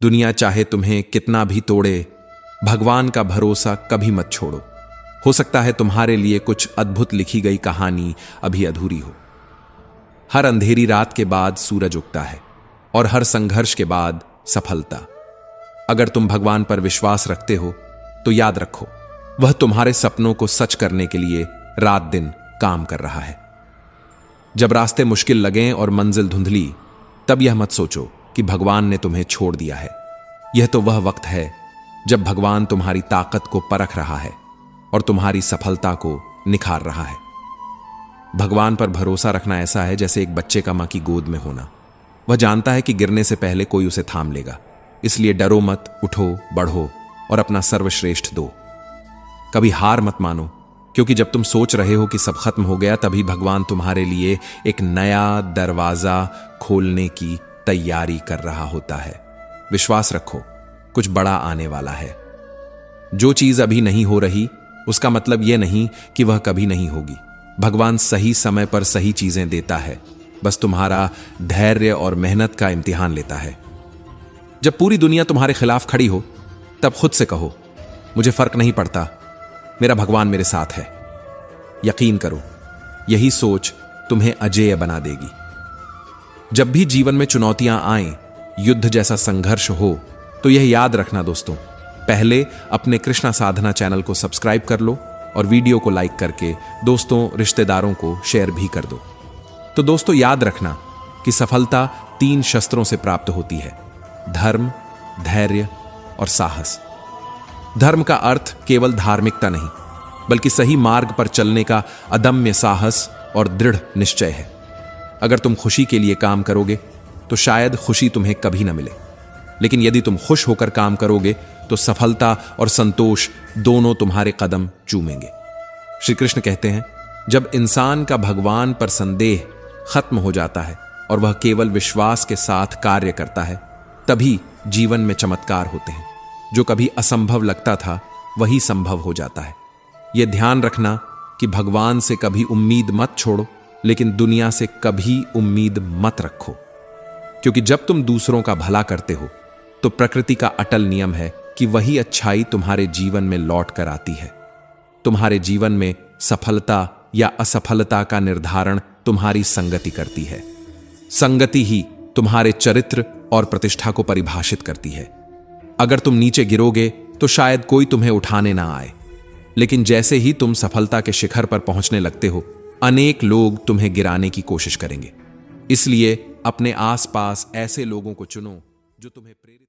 दुनिया चाहे तुम्हें कितना भी तोड़े, भगवान का भरोसा कभी मत छोड़ो। हो सकता है तुम्हारे लिए कुछ अद्भुत लिखी गई कहानी अभी अधूरी हो। हर अंधेरी रात के बाद सूरज उगता है और हर संघर्ष के बाद सफलता। अगर तुम भगवान पर विश्वास रखते हो तो याद रखो, वह तुम्हारे सपनों को सच करने के लिए रात दिन काम कर रहा है। जब रास्ते मुश्किल लगें और मंजिल धुंधली, तब यह मत सोचो कि भगवान ने तुम्हें छोड़ दिया है। यह तो वह वक्त है जब भगवान तुम्हारी ताकत को परख रहा है और तुम्हारी सफलता को निखार रहा है। भगवान पर भरोसा रखना ऐसा है जैसे एक बच्चे का मां की गोद में होना। वह जानता है कि गिरने से पहले कोई उसे थाम लेगा, इसलिए डरो मत, उठो, बढ़ो और अपना सर्वश्रेष्ठ दो। कभी हार मत मानो, क्योंकि जब तुम सोच रहे हो कि सब खत्म हो गया, तभी भगवान तुम्हारे लिए एक नया दरवाजा खोलने की तैयारी कर रहा होता है। विश्वास रखो, कुछ बड़ा आने वाला है। जो चीज अभी नहीं हो रही, उसका मतलब यह नहीं कि वह कभी नहीं होगी। भगवान सही समय पर सही चीजें देता है, बस तुम्हारा धैर्य और मेहनत का इम्तिहान लेता है। जब पूरी दुनिया तुम्हारे खिलाफ खड़ी हो, तब खुद से कहो, मुझे फर्क नहीं पड़ता, मेरा भगवान मेरे साथ है। यकीन करो, यही सोच तुम्हें अजेय बना देगी। जब भी जीवन में चुनौतियां आएं, युद्ध जैसा संघर्ष हो, तो यह याद रखना दोस्तों, पहले अपने कृष्णा साधना चैनल को सब्सक्राइब कर लो और वीडियो को लाइक करके दोस्तों, रिश्तेदारों को शेयर भी कर दो। तो दोस्तों, याद रखना कि सफलता 3 शस्त्रों से प्राप्त होती है: धर्म, धैर्य और साहस। धर्म का अर्थ केवल धार्मिकता नहीं, बल्कि सही मार्ग पर चलने का अदम्य साहस और दृढ़ निश्चय है। अगर तुम खुशी के लिए काम करोगे तो शायद खुशी तुम्हें कभी न मिले, लेकिन यदि तुम खुश होकर काम करोगे तो सफलता और संतोष दोनों तुम्हारे कदम चूमेंगे। श्री कृष्ण कहते हैं, जब इंसान का भगवान पर संदेह खत्म हो जाता है और वह केवल विश्वास के साथ कार्य करता है, तभी जीवन में चमत्कार होते हैं। जो कभी असंभव लगता था, वही संभव हो जाता है। यह ध्यान रखना कि भगवान से कभी उम्मीद मत छोड़ो, लेकिन दुनिया से कभी उम्मीद मत रखो, क्योंकि जब तुम दूसरों का भला करते हो तो प्रकृति का अटल नियम है कि वही अच्छाई तुम्हारे जीवन में लौट कर आती है। तुम्हारे जीवन में सफलता या असफलता का निर्धारण तुम्हारी संगति करती है। संगति ही तुम्हारे चरित्र और प्रतिष्ठा को परिभाषित करती है। अगर तुम नीचे गिरोगे तो शायद कोई तुम्हें उठाने ना आए, लेकिन जैसे ही तुम सफलता के शिखर पर पहुंचने लगते हो, अनेक लोग तुम्हें गिराने की कोशिश करेंगे। इसलिए अपने आसपास ऐसे लोगों को चुनो जो तुम्हें प्रेरित